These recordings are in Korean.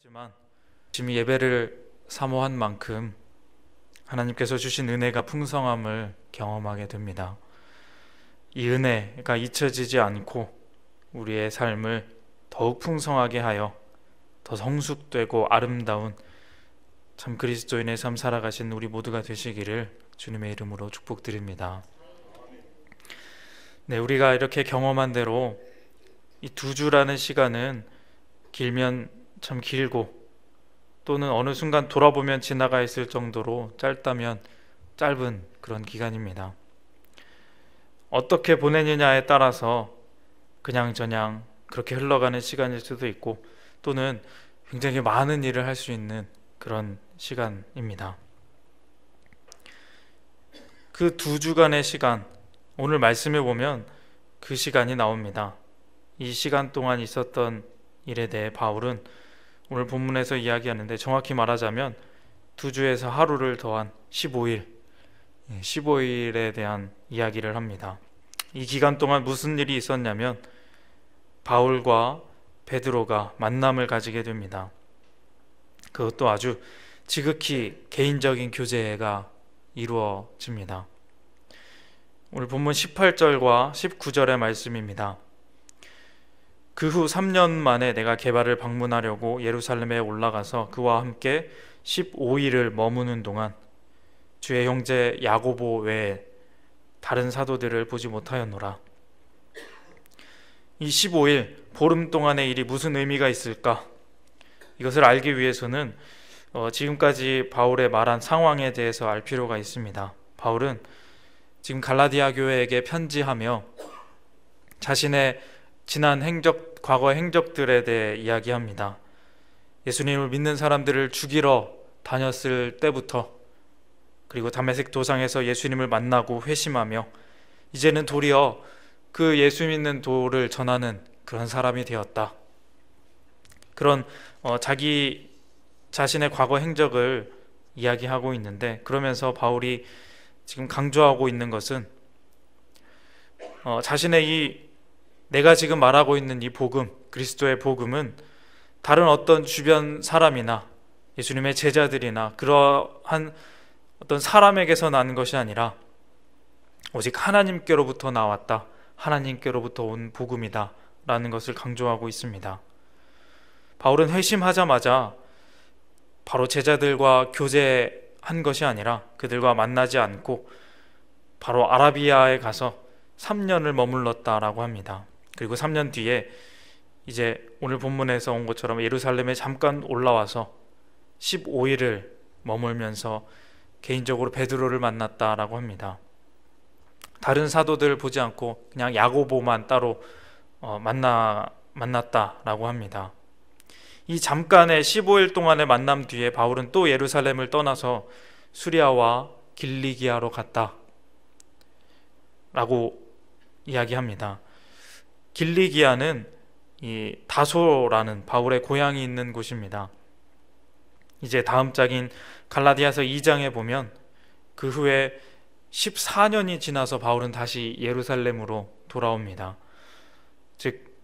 하지만 지금 예배를 사모한 만큼 하나님께서 주신 은혜가 풍성함을 경험하게 됩니다. 이 은혜가 잊혀지지 않고 우리의 삶을 더욱 풍성하게 하여 더 성숙되고 아름다운 참 그리스도인의 삶 살아가신 우리 모두가 되시기를 주님의 이름으로 축복드립니다. 네, 우리가 이렇게 경험한 대로 이 2주라는 시간은 길면 참 길고 또는 어느 순간 돌아보면 지나가 있을 정도로 짧다면 짧은 그런 기간입니다. 어떻게 보내느냐에 따라서 그냥저냥 그렇게 흘러가는 시간일 수도 있고 또는 굉장히 많은 일을 할 수 있는 그런 시간입니다. 그 2주간의 시간, 오늘 말씀에 보면 그 시간이 나옵니다. 이 시간 동안 있었던 일에 대해 바울은 오늘 본문에서 이야기하는데, 정확히 말하자면 2주에서 하루를 더한 15일에 대한 이야기를 합니다. 이 기간 동안 무슨 일이 있었냐면 바울과 베드로가 만남을 가지게 됩니다. 그것도 아주 지극히 개인적인 교제가 이루어집니다. 오늘 본문 18절과 19절의 말씀입니다. 그 후 3년 만에 내가 게바를 방문하려고 예루살렘에 올라가서 그와 함께 15일을 머무는 동안 주의 형제 야고보 외에 다른 사도들을 보지 못하였노라. 이 15일 보름 동안의 일이 무슨 의미가 있을까? 이것을 알기 위해서는 지금까지 바울의 말한 상황에 대해서 알 필요가 있습니다. 바울은 지금 갈라디아 교회에게 편지하며 자신의 지난 과거 행적들에 대해 이야기합니다. 예수님을 믿는 사람들을 죽이러 다녔을 때부터, 그리고 다메섹 도상에서 예수님을 만나고 회심하며 이제는 도리어 그 예수 믿는 도를 전하는 그런 사람이 되었다. 그런 자기 자신의 과거 행적을 이야기하고 있는데, 그러면서 바울이 지금 강조하고 있는 것은 자신의 내가 지금 말하고 있는 이 복음, 그리스도의 복음은 다른 어떤 주변 사람이나 예수님의 제자들이나 그러한 어떤 사람에게서 난 것이 아니라 오직 하나님께로부터 나왔다, 하나님께로부터 온 복음이다 라는 것을 강조하고 있습니다. 바울은 회심하자마자 바로 제자들과 교제한 것이 아니라 그들과 만나지 않고 바로 아라비아에 가서 3년을 머물렀다라고 합니다. 그리고 3년 뒤에 이제 오늘 본문에서 온 것처럼 예루살렘에 잠깐 올라와서 15일을 머물면서 개인적으로 베드로를 만났다라고 합니다. 다른 사도들을 보지 않고 그냥 야고보만 따로 만났다라고 합니다. 이 잠깐의 15일 동안의 만남 뒤에 바울은 또 예루살렘을 떠나서 수리아와 길리기아로 갔다 라고 이야기합니다. 길리기아는 이 다소라는 바울의 고향이 있는 곳입니다. 이제 다음 장인 갈라디아서 2장에 보면 그 후에 14년이 지나서 바울은 다시 예루살렘으로 돌아옵니다. 즉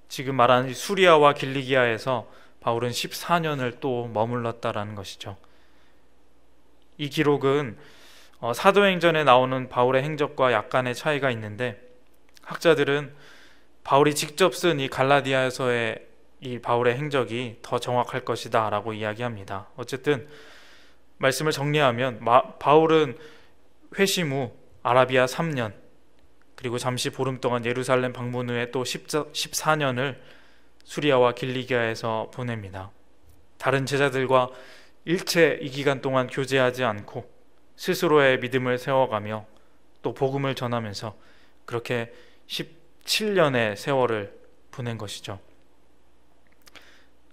지금 말하는 수리아와 길리기아에서 바울은 14년을 또 머물렀다라는 것이죠. 이 기록은 사도행전에 나오는 바울의 행적과 약간의 차이가 있는데, 학자들은 바울이 직접 쓴 이 갈라디아서의 이 바울의 행적이 더 정확할 것이다 라고 이야기합니다. 어쨌든 말씀을 정리하면 바울은 회심 후 아라비아 3년, 그리고 잠시 보름 동안 예루살렘 방문 후에 또 14년을 수리아와 길리기아에서 보냅니다. 다른 제자들과 일체 이 기간 동안 교제하지 않고 스스로의 믿음을 세워가며 또 복음을 전하면서 그렇게 17년의 세월을 보낸 것이죠.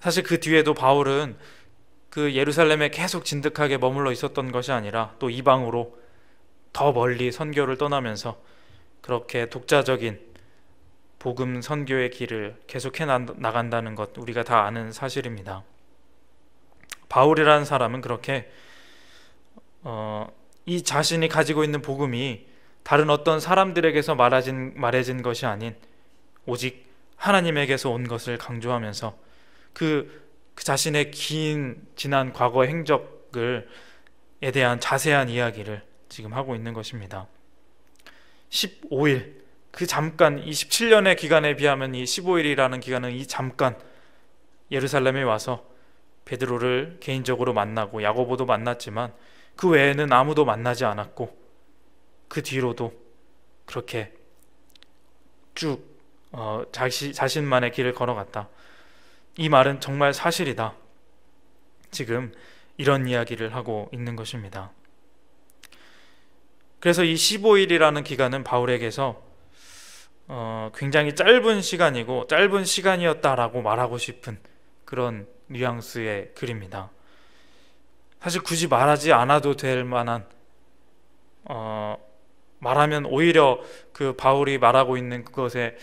사실 그 뒤에도 바울은 그 예루살렘에 계속 진득하게 머물러 있었던 것이 아니라 또 이방으로 더 멀리 선교를 떠나면서 그렇게 독자적인 복음 선교의 길을 계속해 나간다는 것, 우리가 다 아는 사실입니다. 바울이라는 사람은 그렇게 이 자신이 가지고 있는 복음이 다른 어떤 사람들에게서 말해진 것이 아닌 오직 하나님에게서 온 것을 강조하면서 그 그 자신의 긴 지난 과거 행적에 대한 자세한 이야기를 지금 하고 있는 것입니다. 15일, 그 잠깐, 27년의 기간에 비하면 이 15일이라는 기간은 이 잠깐 예루살렘에 와서 베드로를 개인적으로 만나고 야고보도 만났지만 그 외에는 아무도 만나지 않았고, 그 뒤로도 그렇게 쭉 자신만의 길을 걸어갔다. 이 말은 정말 사실이다. 지금 이런 이야기를 하고 있는 것입니다. 그래서 이 15일이라는 기간은 바울에게서 굉장히 짧은 시간이고 짧은 시간이었다라고 말하고 싶은 그런 뉘앙스의 글입니다. 사실 굳이 말하지 않아도 될 만한, 말하면 오히려 그 바울이 말하고 있는 그것에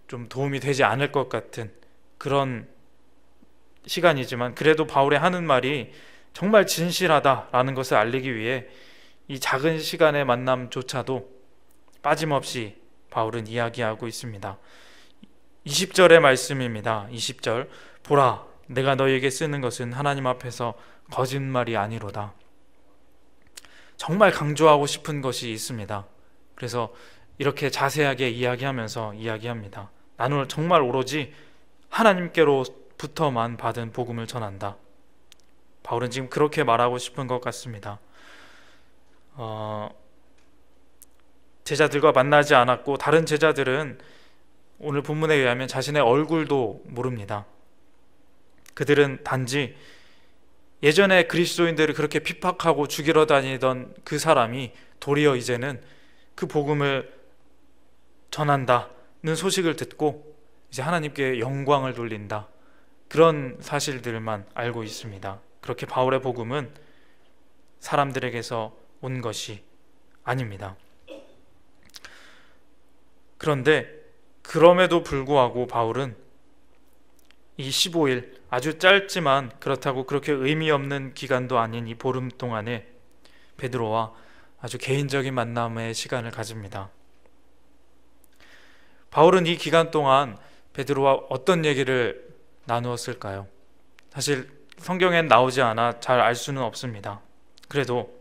좀 도움이 되지 않을 것 같은 그런 시간이지만, 그래도 바울이 하는 말이 정말 진실하다라는 것을 알리기 위해 이 작은 시간의 만남조차도 빠짐없이 바울은 이야기하고 있습니다. 20절의 말씀입니다. 20절, 보라, 내가 너희에게 쓰는 것은 하나님 앞에서 거짓말이 아니로다. 정말 강조하고 싶은 것이 있습니다. 그래서 이렇게 자세하게 이야기하면서 이야기합니다. 나는 정말 오로지 하나님께로부터만 받은 복음을 전한다. 바울은 지금 그렇게 말하고 싶은 것 같습니다. 제자들과 만나지 않았고, 다른 제자들은 오늘 본문에 의하면 자신의 얼굴도 모릅니다. 그들은 단지 예전에 그리스도인들을 그렇게 핍박하고 죽이러 다니던 그 사람이 도리어 이제는 그 복음을 전한다는 소식을 듣고 이제 하나님께 영광을 돌린다, 그런 사실들만 알고 있습니다. 그렇게 바울의 복음은 사람들에게서 온 것이 아닙니다. 그런데 그럼에도 불구하고 바울은 이 15일, 아주 짧지만 그렇다고 그렇게 의미 없는 기간도 아닌 이 보름 동안에 베드로와 아주 개인적인 만남의 시간을 가집니다. 바울은 이 기간 동안 베드로와 어떤 얘기를 나누었을까요? 사실 성경엔 나오지 않아 잘 알 수는 없습니다. 그래도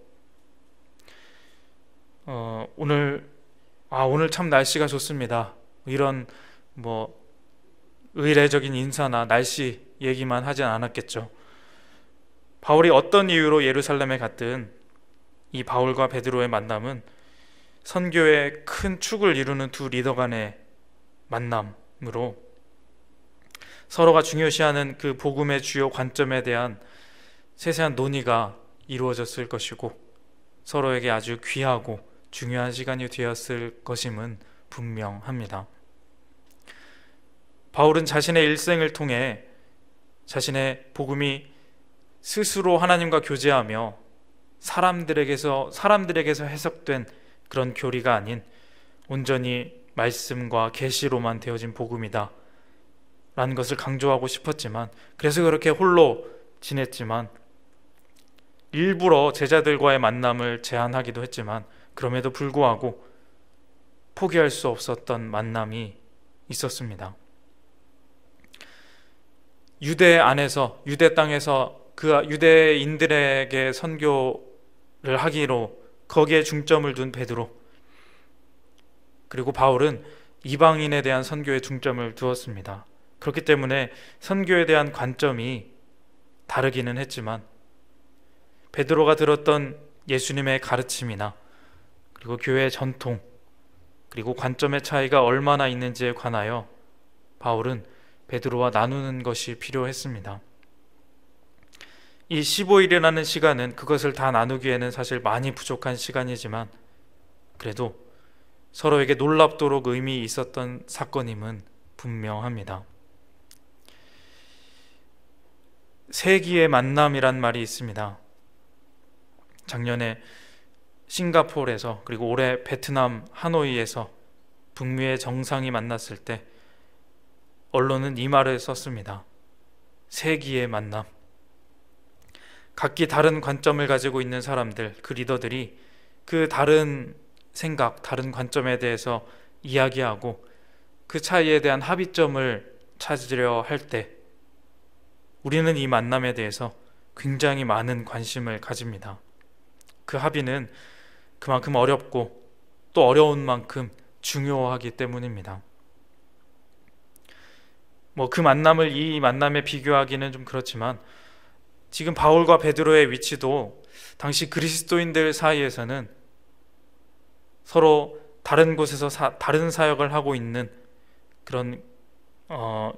오늘 참 날씨가 좋습니다, 이런 의례적인 인사나 날씨 얘기만 하진 않았겠죠. 바울이 어떤 이유로 예루살렘에 갔든 이 바울과 베드로의 만남은 선교의 큰 축을 이루는 두 리더 간의 만남으로 서로가 중요시하는 그 복음의 주요 관점에 대한 세세한 논의가 이루어졌을 것이고, 서로에게 아주 귀하고 중요한 시간이 되었을 것임은 분명합니다. 바울은 자신의 일생을 통해 자신의 복음이 스스로 하나님과 교제하며 사람들에게서 해석된 그런 교리가 아닌 온전히 말씀과 계시로만 되어진 복음이다 라는 것을 강조하고 싶었지만, 그래서 그렇게 홀로 지냈지만, 일부러 제자들과의 만남을 제한하기도 했지만, 그럼에도 불구하고 포기할 수 없었던 만남이 있었습니다. 유대 안에서, 유대 땅에서 그 유대인들에게 선교를 하기로 거기에 중점을 둔 베드로, 그리고 바울은 이방인에 대한 선교에 중점을 두었습니다. 그렇기 때문에 선교에 대한 관점이 다르기는 했지만, 베드로가 들었던 예수님의 가르침이나 그리고 교회의 전통, 그리고 관점의 차이가 얼마나 있는지에 관하여 바울은 베드로와 나누는 것이 필요했습니다. 이 15일이라는 시간은 그것을 다 나누기에는 사실 많이 부족한 시간이지만, 그래도 서로에게 놀랍도록 의미 있었던 사건임은 분명합니다. 세기의 만남이란 말이 있습니다. 작년에 싱가포르에서, 그리고 올해 베트남 하노이에서 북미의 정상이 만났을 때 언론은 이 말을 썼습니다. 세기의 만남. 각기 다른 관점을 가지고 있는 사람들, 그 리더들이 그 다른 생각, 다른 관점에 대해서 이야기하고 그 차이에 대한 합의점을 찾으려 할 때 우리는 이 만남에 대해서 굉장히 많은 관심을 가집니다. 그 합의는 그만큼 어렵고 또 어려운 만큼 중요하기 때문입니다. 그 만남을 이 만남에 비교하기는 좀 그렇지만 지금 바울과 베드로의 위치도 당시 그리스도인들 사이에서는 서로 다른 곳에서 다른 사역을 하고 있는 그런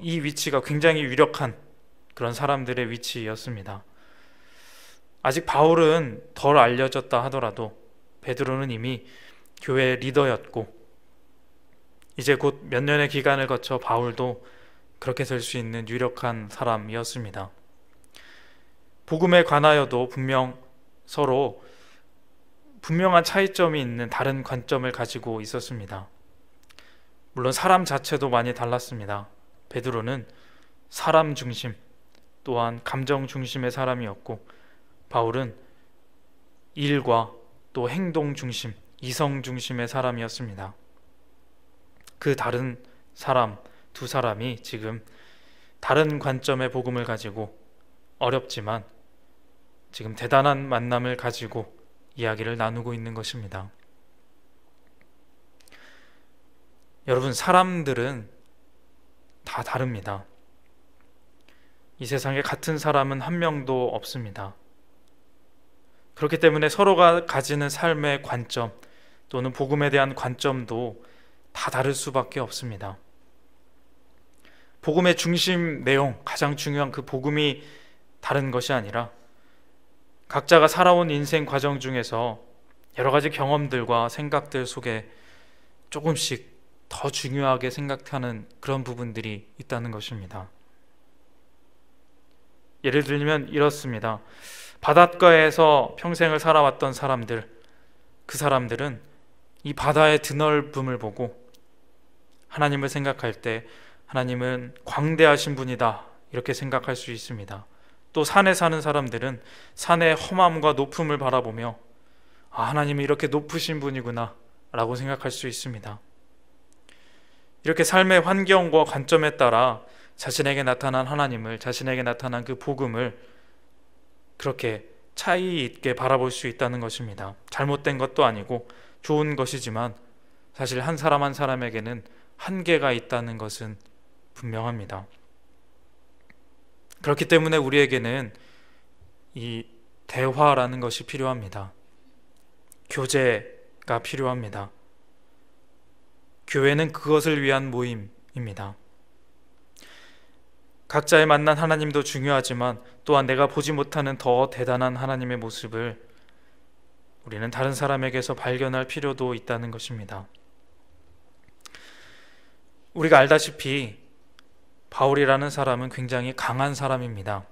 이 위치가 굉장히 유력한 그런 사람들의 위치였습니다. 아직 바울은 덜 알려졌다 하더라도 베드로는 이미 교회의 리더였고 이제 곧 몇 년의 기간을 거쳐 바울도 그렇게 될 수 있는 유력한 사람이었습니다. 복음에 관하여도 분명 서로 분명한 차이점이 있는 다른 관점을 가지고 있었습니다. 물론 사람 자체도 많이 달랐습니다. 베드로는 사람 중심 또한 감정 중심의 사람이었고 바울은 일과 또 행동 중심, 이성 중심의 사람이었습니다. 그 다른 사람, 두 사람이 지금 다른 관점의 복음을 가지고 어렵지만 지금 대단한 만남을 가지고 이야기를 나누고 있는 것입니다. 여러분, 사람들은 다 다릅니다. 이 세상에 같은 사람은 한 명도 없습니다. 그렇기 때문에 서로가 가지는 삶의 관점 또는 복음에 대한 관점도 다 다를 수밖에 없습니다. 복음의 중심 내용, 가장 중요한 그 복음이 다른 것이 아니라 각자가 살아온 인생 과정 중에서 여러 가지 경험들과 생각들 속에 조금씩 더 중요하게 생각하는 그런 부분들이 있다는 것입니다. 예를 들면 이렇습니다. 바닷가에서 평생을 살아왔던 사람들, 그 사람들은 이 바다의 드넓음을 보고 하나님을 생각할 때 하나님은 광대하신 분이다 이렇게 생각할 수 있습니다. 또 산에 사는 사람들은 산의 험함과 높음을 바라보며 하나님은 이렇게 높으신 분이구나 라고 생각할 수 있습니다. 이렇게 삶의 환경과 관점에 따라 자신에게 나타난 하나님을, 자신에게 나타난 그 복음을 그렇게 차이 있게 바라볼 수 있다는 것입니다. 잘못된 것도 아니고 좋은 것이지만 사실 한 사람 한 사람에게는 한계가 있다는 것은 분명합니다. 그렇기 때문에 우리에게는 이 대화라는 것이 필요합니다. 교제가 필요합니다. 교회는 그것을 위한 모임입니다. 각자의 만난 하나님도 중요하지만 또한 내가 보지 못하는 더 대단한 하나님의 모습을 우리는 다른 사람에게서 발견할 필요도 있다는 것입니다. 우리가 알다시피 바울이라는 사람은 굉장히 강한 사람입니다.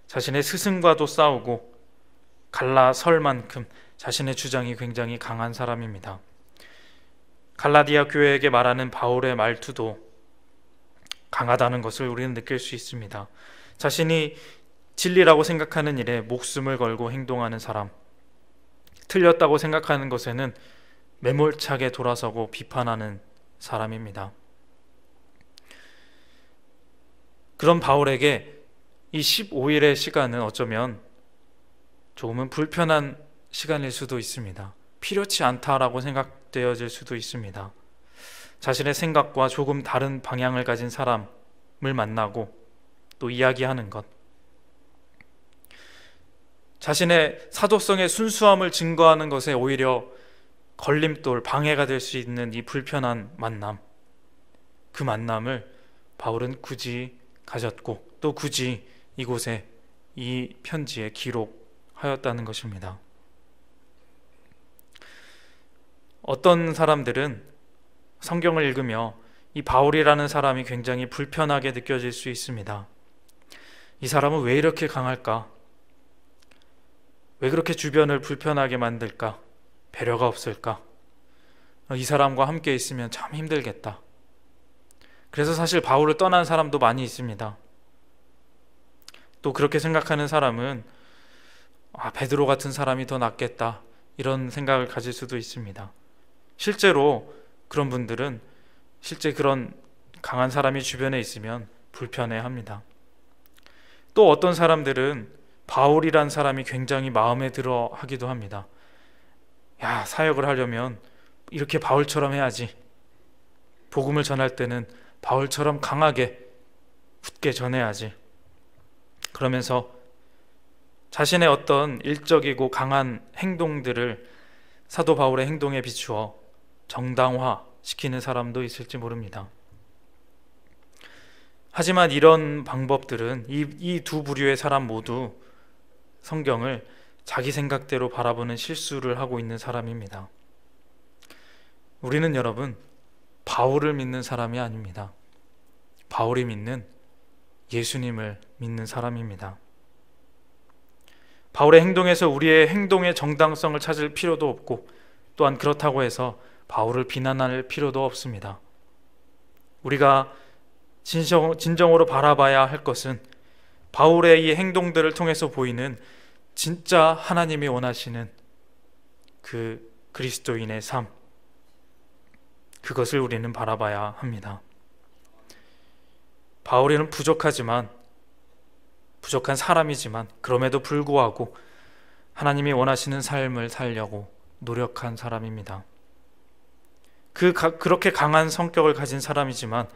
자신의 스승과도 싸우고 갈라설 만큼 자신의 주장이 굉장히 강한 사람입니다. 갈라디아 교회에게 말하는 바울의 말투도 강하다는 것을 우리는 느낄 수 있습니다. 자신이 진리라고 생각하는 일에 목숨을 걸고 행동하는 사람, 틀렸다고 생각하는 것에는 매몰차게 돌아서고 비판하는 사람입니다. 그런 바울에게 이 15일의 시간은 어쩌면 조금은 불편한 시간일 수도 있습니다. 필요치 않다라고 생각되어질 수도 있습니다. 자신의 생각과 조금 다른 방향을 가진 사람을 만나고 또 이야기하는 것, 자신의 사도성의 순수함을 증거하는 것에 오히려 걸림돌, 방해가 될 수 있는 이 불편한 만남, 그 만남을 바울은 굳이 가졌고 또 굳이 이곳에 이 편지에 기록하였다는 것입니다. 어떤 사람들은 성경을 읽으며 이 바울이라는 사람이 굉장히 불편하게 느껴질 수 있습니다. 이 사람은 왜 이렇게 강할까? 왜 그렇게 주변을 불편하게 만들까? 배려가 없을까? 이 사람과 함께 있으면 참 힘들겠다. 그래서 사실 바울을 떠난 사람도 많이 있습니다. 또 그렇게 생각하는 사람은 베드로 같은 사람이 더 낫겠다 이런 생각을 가질 수도 있습니다. 실제로 그런 분들은 실제 그런 강한 사람이 주변에 있으면 불편해합니다. 또 어떤 사람들은 바울이란 사람이 굉장히 마음에 들어 하기도 합니다. 야, 사역을 하려면 이렇게 바울처럼 해야지. 복음을 전할 때는 바울처럼 강하게 굳게 전해야지. 그러면서 자신의 어떤 일적이고 강한 행동들을 사도 바울의 행동에 비추어 정당화시키는 사람도 있을지 모릅니다. 하지만 이런 방법들은 이 두 부류의 사람 모두 성경을 자기 생각대로 바라보는 실수를 하고 있는 사람입니다. 우리는 여러분, 바울을 믿는 사람이 아닙니다. 바울이 믿는 예수님을 믿는 사람입니다. 바울의 행동에서 우리의 행동의 정당성을 찾을 필요도 없고, 또한 그렇다고 해서 바울을 비난할 필요도 없습니다. 우리가 진정으로 바라봐야 할 것은 바울의 이 행동들을 통해서 보이는 진짜 하나님이 원하시는 그 그리스도인의 삶, 그것을 우리는 바라봐야 합니다. 바울이는 부족한 사람이지만 그럼에도 불구하고 하나님이 원하시는 삶을 살려고 노력한 사람입니다. 그렇게 강한 성격을 가진 사람이지만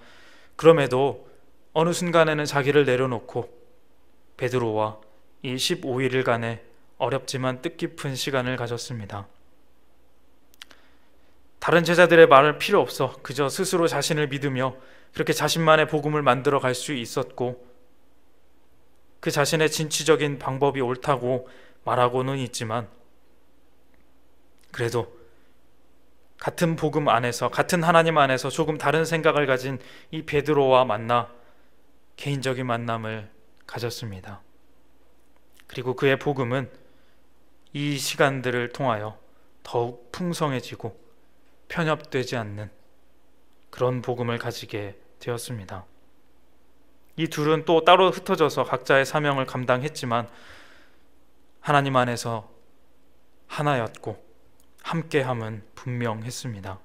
그럼에도 어느 순간에는 자기를 내려놓고 베드로와 이 15일간의 어렵지만 뜻깊은 시간을 가졌습니다. 다른 제자들의 말을 필요 없어 그저 스스로 자신을 믿으며 그렇게 자신만의 복음을 만들어 갈 수 있었고, 그 자신의 진취적인 방법이 옳다고 말하고는 있지만 그래도 같은 복음 안에서, 같은 하나님 안에서 조금 다른 생각을 가진 이 베드로와 만나 개인적인 만남을 가졌습니다. 그리고 그의 복음은 이 시간들을 통하여 더욱 풍성해지고 편협되지 않는 그런 복음을 가지게 되었습니다. 이 둘은 또 따로 흩어져서 각자의 사명을 감당했지만 하나님 안에서 하나였고 함께함은 분명했습니다.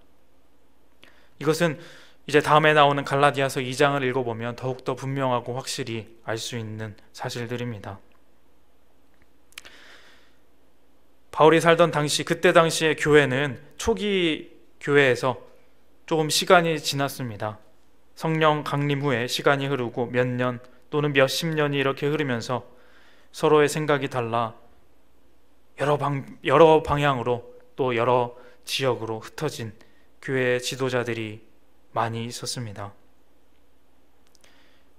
이것은 이제 다음에 나오는 갈라디아서 2장을 읽어보면 더욱더 분명하고 확실히 알 수 있는 사실들입니다. 바울이 살던 그때 당시의 교회는 초기 교회에서 조금 시간이 지났습니다. 성령 강림 후에 시간이 흐르고 몇 년 또는 몇십 년이 이렇게 흐르면서 서로의 생각이 달라 여러 방향으로 또 여러 지역으로 흩어진 교회의 지도자들이 많이 있었습니다.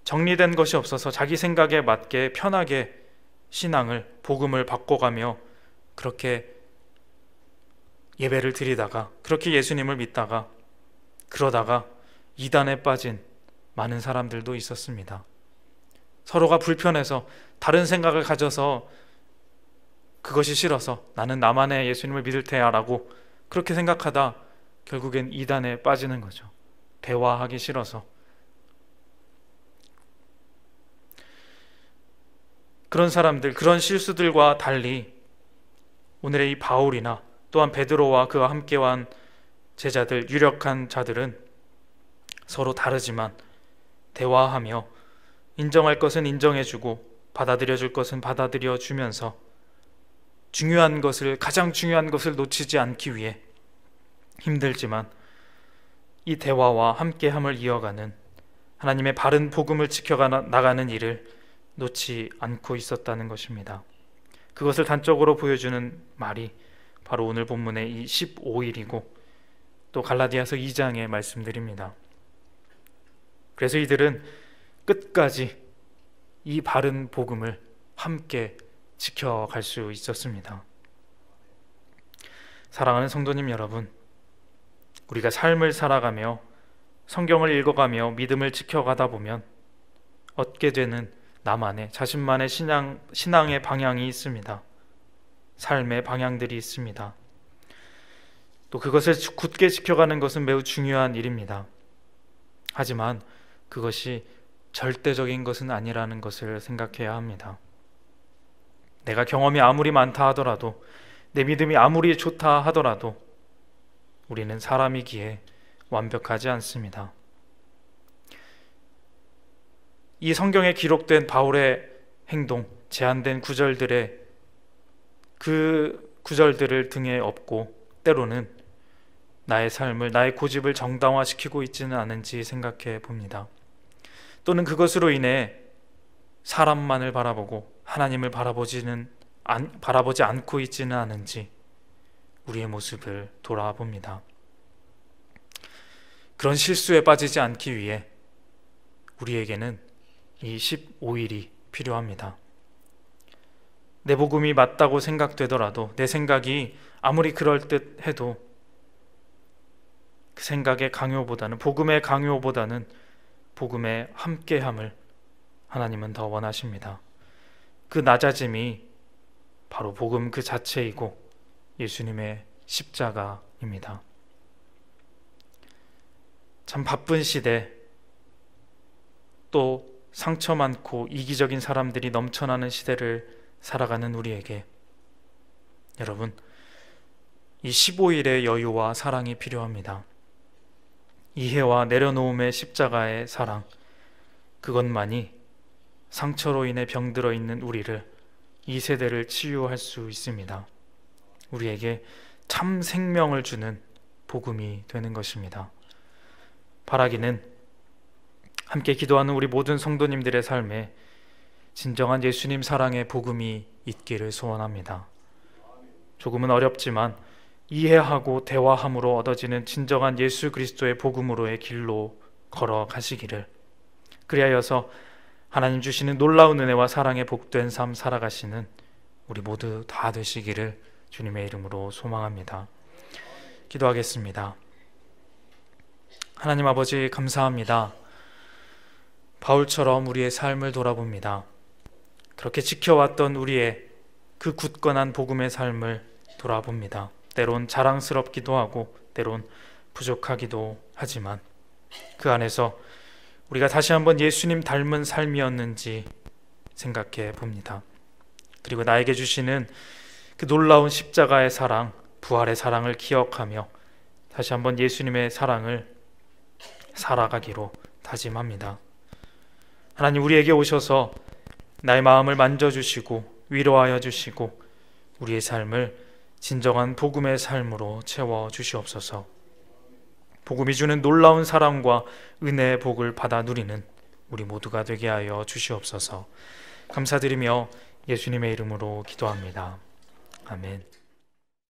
정리된 것이 없어서 자기 생각에 맞게 편하게 신앙을, 복음을 바꿔가며 그렇게 예배를 드리다가, 그렇게 예수님을 믿다가, 그러다가 이단에 빠진 많은 사람들도 있었습니다. 서로가 불편해서 다른 생각을 가져서 그것이 싫어서 나는 나만의 예수님을 믿을 테야 라고 그렇게 생각하다 결국엔 이단에 빠지는 거죠. 대화하기 싫어서. 그런 사람들, 그런 실수들과 달리 오늘의 이 바울이나 또한 베드로와 그와 함께한 제자들, 유력한 자들은 서로 다르지만 대화하며 인정할 것은 인정해주고 받아들여줄 것은 받아들여주면서 가장 중요한 것을 놓치지 않기 위해 힘들지만 이 대화와 함께함을 이어가는 하나님의 바른 복음을 지켜나가는 일을 놓지 않고 있었다는 것입니다. 그것을 단적으로 보여주는 말이 바로 오늘 본문의 이 15일이고 또 갈라디아서 2장의 말씀들입니다. 그래서 이들은 끝까지 이 바른 복음을 함께 지켜갈 수 있었습니다. 사랑하는 성도님 여러분, 우리가 삶을 살아가며 성경을 읽어가며 믿음을 지켜가다 보면 얻게 되는 나만의, 자신만의 신앙의 방향이 있습니다. 삶의 방향들이 있습니다. 또 그것을 굳게 지켜가는 것은 매우 중요한 일입니다. 하지만 그것이 절대적인 것은 아니라는 것을 생각해야 합니다. 내가 경험이 아무리 많다 하더라도, 내 믿음이 아무리 좋다 하더라도 우리는 사람이기에 완벽하지 않습니다. 이 성경에 기록된 바울의 행동, 제한된 구절들의 그 구절들을 등에 업고 때로는 나의 삶을, 나의 고집을 정당화시키고 있지는 않은지 생각해 봅니다. 또는 그것으로 인해 사람만을 바라보고 하나님을 바라보지 않고 있지는 않은지 우리의 모습을 돌아봅니다. 그런 실수에 빠지지 않기 위해 우리에게는 이 15일이 필요합니다. 내 복음이 맞다고 생각되더라도, 내 생각이 아무리 그럴듯해도 그 생각의 강요보다는, 복음의 강요보다는 복음의 함께함을 하나님은 더 원하십니다. 그 낮아짐이 바로 복음 그 자체이고 예수님의 십자가입니다. 참 바쁜 시대, 또 상처 많고 이기적인 사람들이 넘쳐나는 시대를 살아가는 우리에게 여러분, 이 15일의 여유와 사랑이 필요합니다. 이해와 내려놓음의 십자가의 사랑, 그것만이 상처로 인해 병들어 있는 우리를, 이 세대를 치유할 수 있습니다. 우리에게 참 생명을 주는 복음이 되는 것입니다. 바라기는 함께 기도하는 우리 모든 성도님들의 삶에 진정한 예수님 사랑의 복음이 있기를 소원합니다. 조금은 어렵지만 이해하고 대화함으로 얻어지는 진정한 예수 그리스도의 복음으로의 길로 걸어가시기를, 그리하여서 하나님 주시는 놀라운 은혜와 사랑에 복된 삶 살아가시는 우리 모두 다 되시기를 주님의 이름으로 소망합니다. 기도하겠습니다. 하나님 아버지, 감사합니다. 바울처럼 우리의 삶을 돌아봅니다. 그렇게 지켜왔던 우리의 그 굳건한 복음의 삶을 돌아봅니다. 때론 자랑스럽기도 하고 때론 부족하기도 하지만 그 안에서 우리가 다시 한번 예수님 닮은 삶이었는지 생각해 봅니다. 그리고 나에게 주시는 그 놀라운 십자가의 사랑, 부활의 사랑을 기억하며 다시 한번 예수님의 사랑을 살아가기로 다짐합니다. 하나님, 우리에게 오셔서 나의 마음을 만져주시고 위로하여 주시고 우리의 삶을 진정한 복음의 삶으로 채워주시옵소서. 복음이 주는 놀라운 사랑과 은혜의 복을 받아 누리는 우리 모두가 되게 하여 주시옵소서. 감사드리며 예수님의 이름으로 기도합니다. 아멘.